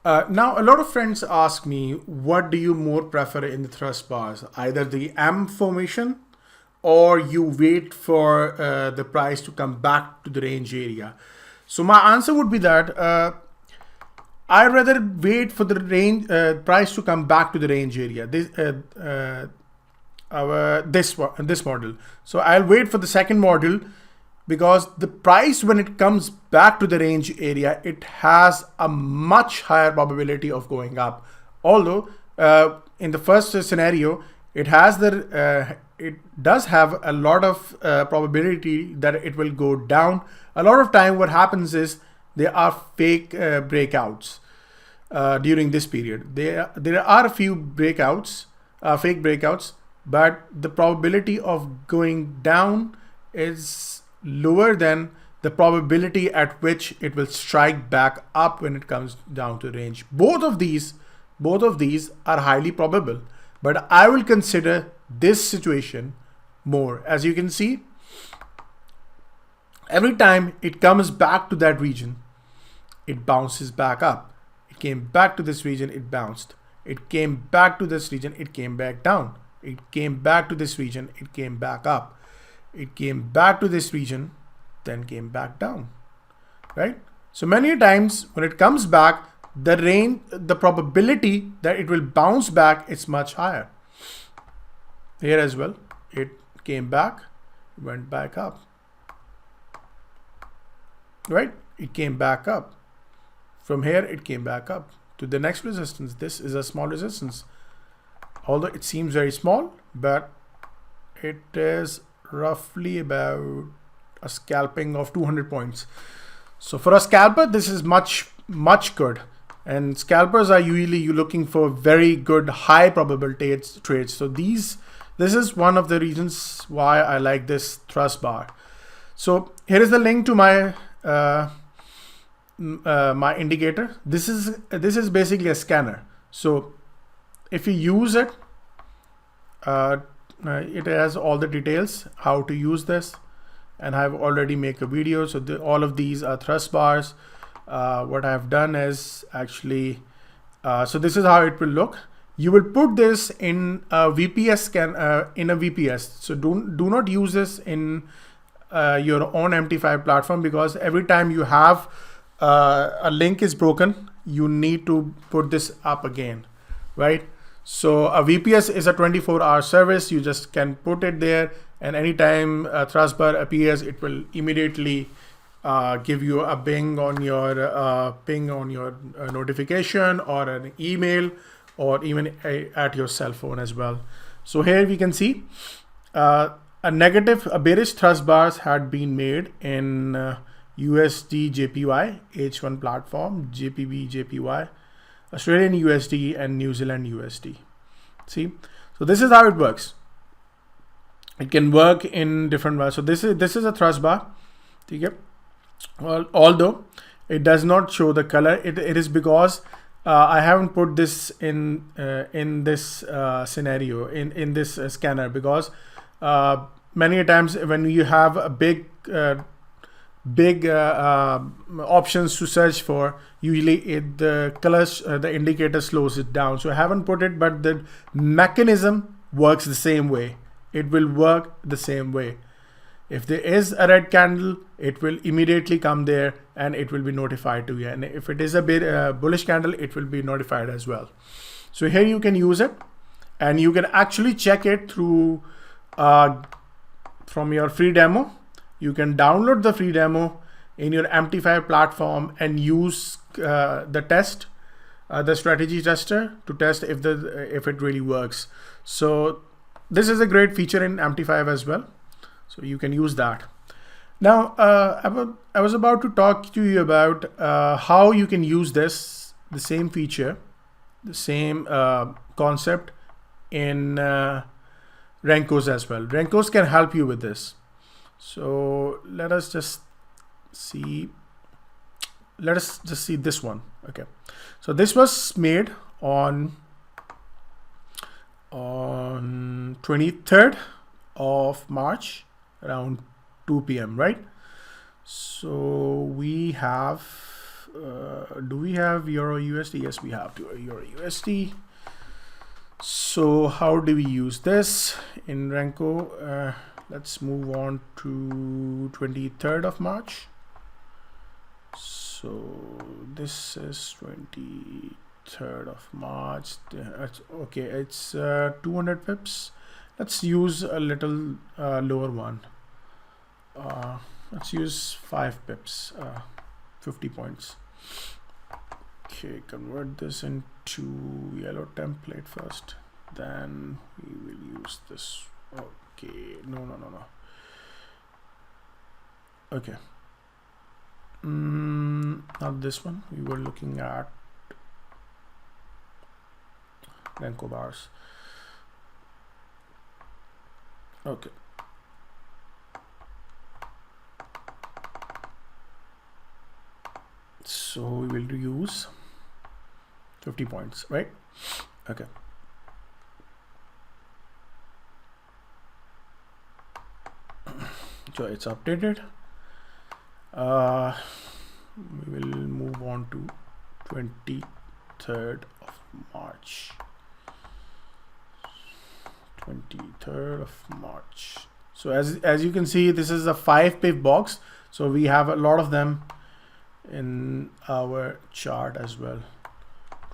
Now, a lot of friends ask me, what do you more prefer in the thrust bars? Either the M formation or you wait for the price to come back to the range area. So my answer would be that I rather wait for the range price to come back to the range area. This model. So I'll wait for the second model because the price when it comes back to the range area, it has a much higher probability of going up. Although in the first scenario, it does have a lot of probability that it will go down. A lot of time what happens is there are fake breakouts during this period. There are a few breakouts, fake breakouts, but the probability of going down is lower than the probability at which it will strike back up when it comes down to range. Both of these are highly probable, but I will consider this situation more. As you can see, every time it comes back to that region, it bounces back up. It came back to this region, it bounced. It came back to this region, it came back down. It came back to this region, it came back up. It came back to this region, then came back down, right? So many times when it comes back, the probability that it will bounce back is much higher. Here as well, it came back, went back up, right? It came back up. From here, it came back up to the next resistance. This is a small resistance. Although it seems very small, but it is roughly about a scalping of 200 points. So for a scalper, this is much good. And scalpers are usually looking for very good high probability trades. So this is one of the reasons why I like this thrust bar. So here is the link to my my indicator. This is basically a scanner. So if you use it, it has all the details how to use this, and I've already made a video. So all of these are thrust bars. What I've done is actually, so this is how it will look. You will put this in a VPS scan, in a VPS. So do not use this in your own MT5 platform, because every time you have a link is broken, you need to put this up again, right? So a VPS is a 24-hour service. You just can put it there, and anytime a thrust bar appears, it will immediately give you a ping on your notification or an email, or even at your cell phone as well. So here we can see a bearish thrust bars had been made in USD JPY, H1 platform, JPB JPY, Australian USD, and New Zealand USD. See, so this is how it works. It can work in different ways. So this is a thrust bar. Okay. Well, although it does not show the color, it is because I haven't put this in this scenario in this scanner, because many times when you have a big options to search for, usually the colors, the indicator slows it down. So I haven't put it, but the mechanism works the same way. It will work the same way. If there is a red candle, it will immediately come there and it will be notified to you. And if it is a bit bullish candle, it will be notified as well. So here you can use it, and you can actually check it through from your free demo. You can download the free demo in your MT5 platform and use the test, the strategy tester, to test if it really works. So this is a great feature in MT5 as well. So you can use that. Now, I was about to talk to you about how you can use the same feature, the same concept in Renkos as well. Renkos can help you with this. So let us just see this one. Okay, so this was made on 23rd of March around 2 p.m. right? So we have do we have Euro USD? Yes, we have Euro USD. So how do we use this in Renko? Let's move on to 23rd of March. So this is 23rd of March. Okay, it's 200 pips. Let's use a little lower one. Let's use 5 pips, 50 points. Okay, convert this into yellow template first, then we will use this. Okay, no. Okay, not this one. We were looking at Renko bars. Okay. So we will use 50 points, right? Okay. So it's updated. We will move on to 23rd of March. 23rd of March. So as you can see, this is a 5 pip box. So we have a lot of them in our chart as well.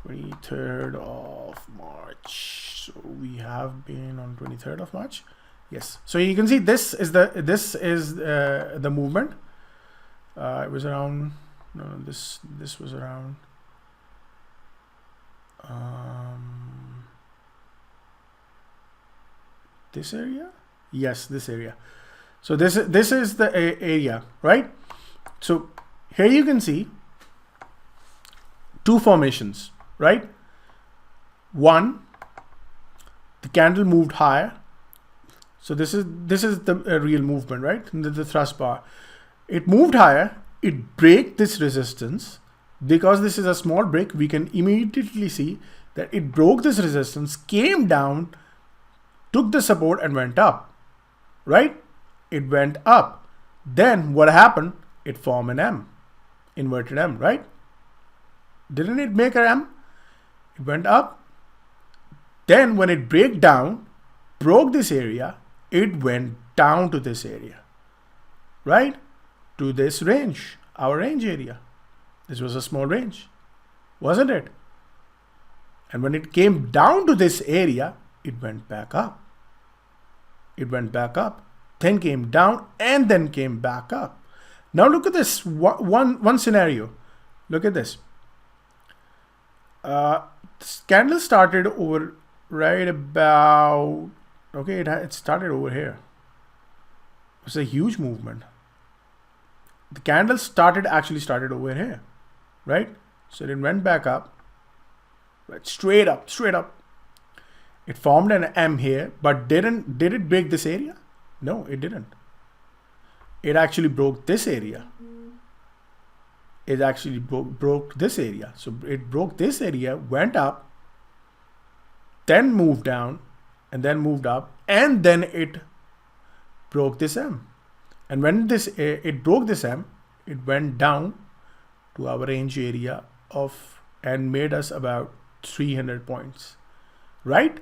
23rd of March. So we have been on 23rd of March. Yes. So you can see this is the movement. It was around. No, this was around. This area. Yes, this area. So this is the area, right? So here you can see two formations, right? One, the candle moved higher. So this is the real movement, right? The thrust bar. It moved higher. It broke this resistance. Because this is a small break, we can immediately see that it broke this resistance, came down, took the support and went up, right? It went up. Then what happened? It formed an M, inverted M, right? Didn't it make an M? It went up. Then when it broke down, broke this area, it went down to this area, right? To this range, our range area. This was a small range, wasn't it? And when it came down to this area, it went back up. It went back up, then came down, and then came back up. Now look at this one scenario. Look at this. This candle started over right about, okay, it started over here. It was a huge movement. The candle actually started over here, right? So it went back up, right, straight up. It formed an M here, but did it break this area? No, it didn't. It actually broke this area. It actually broke this area. So it broke this area, went up, then moved down, and then moved up, and then it broke this M. And when it broke this M, it went down to our range area and made us about 300 points, right?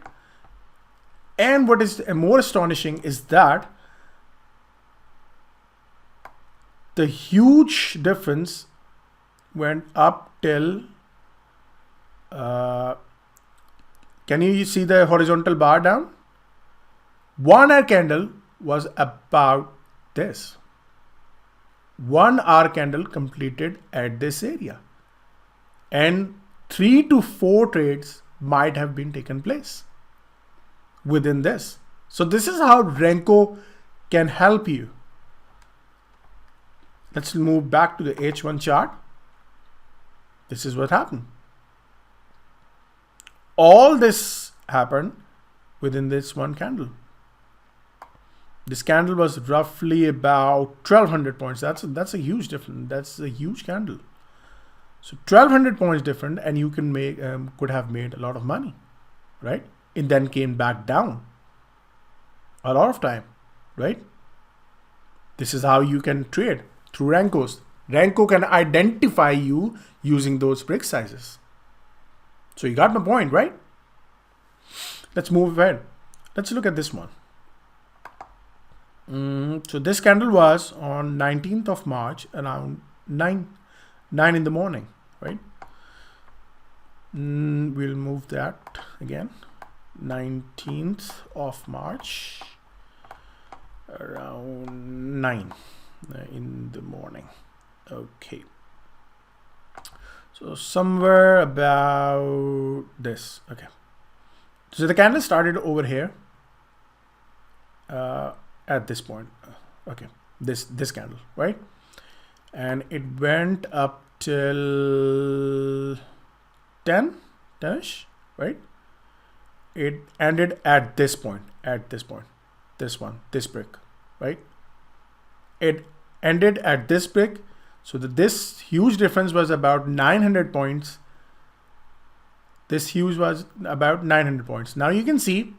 And what is more astonishing is that the huge difference went up till, can you see the horizontal bar down? 1 hour candle was about this. 1 hour candle completed at this area. And 3 to 4 trades might have been taken place within this. So this is how Renko can help you. Let's move back to the H1 chart. This is what happened. All this happened within this one candle. This candle was roughly about 1200 points. That's a huge difference. That's a huge candle. So 1200 points different, and you can make could have made a lot of money, right? It then came back down a lot of time, right? This is how you can trade through Renkos. Renko can identify you using those brick sizes. So you got my point, right? Let's move ahead. Let's look at this one. So this candle was on 19th of March around 9 in the morning, right? We'll move that again. 19th of March around 9 in the morning. Okay. So somewhere about this. Okay. So the candle started over here at this point. Okay. This candle, right? And it went up till 10-ish, right? It ended at this point, this brick, right? It ended at this brick. So this huge difference was about 900 points. This huge was about 900 points. Now you can see,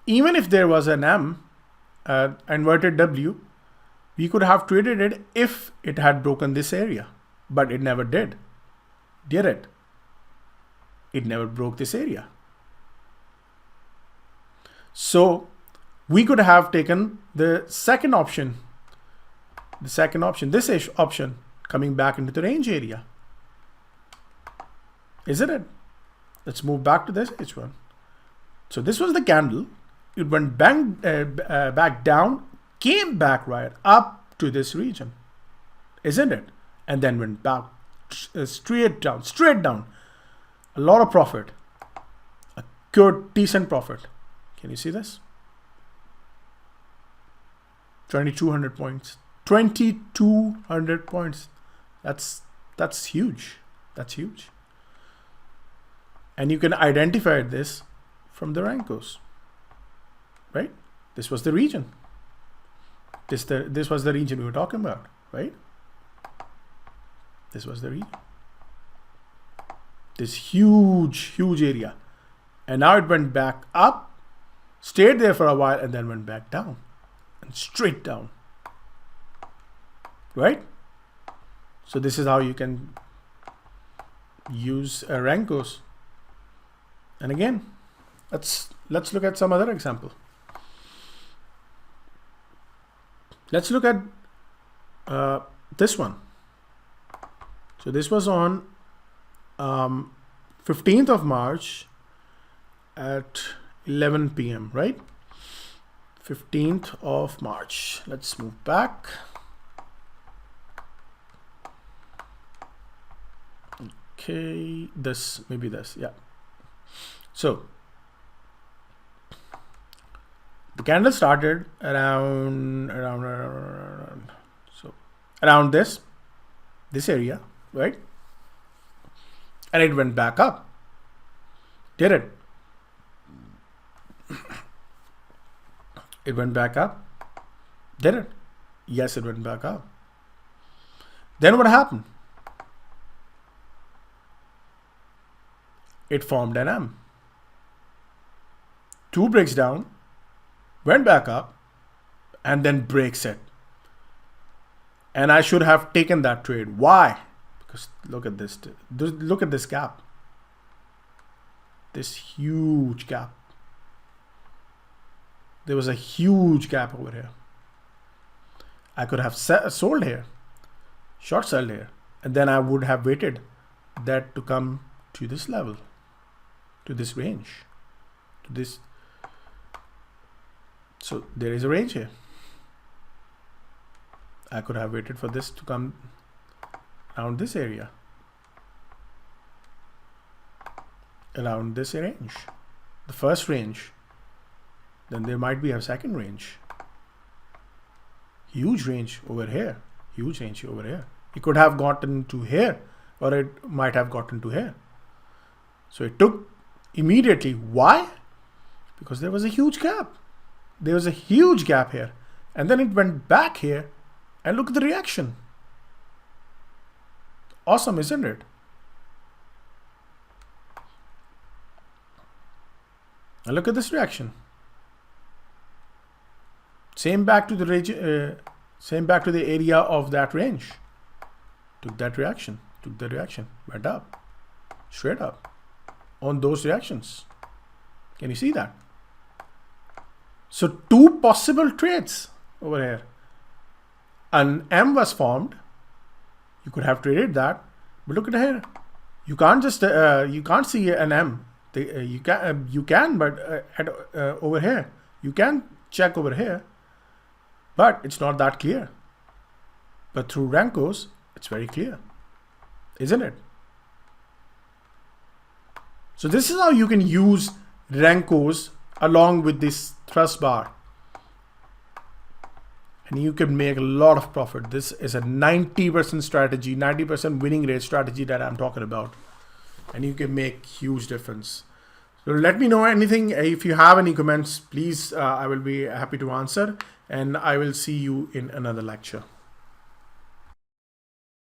even if there was an M, inverted W, we could have traded it if it had broken this area, but it never did. Did it? It never broke this area. So we could have taken the second option, this option, coming back into the range area. Isn't it? Let's move back to this H1. So this was the candle. It went back down, came back right up to this region. Isn't it? And then went back straight down. A lot of profit. A good, decent profit. Can you see this? 2,200 points. 2,200 points. That's huge. That's huge. And you can identify this from the Renkos, right? This was the region. This was the region we were talking about, right? This was the region. This huge area. And now it went back up, stayed there for a while, and then went back down and straight down, right? So this is how you can use Renkos. And again, let's look at some other example. Let's look at this one. So this was on 15th of March at 11 p.m., right? 15th of March. Let's move back. Okay, maybe this, yeah. So the candle started around this area, right? And it went back up. Did it? It went back up. Did it? Yes, it went back up. Then what happened? It formed an M. 2 breaks down, went back up, and then breaks it. And I should have taken that trade. Why? Because look at this. Look at this gap. This huge gap. There was a huge gap over here. I could have sold here, short sold here, and then I would have waited that to come to this level, to this range, to this. So there is a range here. I could have waited for this to come around this area, around this range, the first range. Then there might be a second range. Huge range over here. Huge range over here. It could have gotten to here, or it might have gotten to here. So it took immediately. Why? Because there was a huge gap. There was a huge gap here. And then it went back here, and look at the reaction. Awesome, isn't it? And look at this reaction. Same back to the range, same back to the area of that range. took that reaction, took the reaction, went up, straight up on those reactions. Can you see that? So two possible trades over here. An M was formed. You could have traded that, but look at here. You can't just you can't see an M. You can, but over here you can check over here, but it's not that clear. But through Renko's, it's very clear, isn't it? So this is how you can use Renko's along with this thrust bar, and you can make a lot of profit. This is a 90% strategy, 90% winning rate strategy that I'm talking about, and you can make huge difference. So let me know anything. If you have any comments, please, I will be happy to answer, and I will see you in another lecture.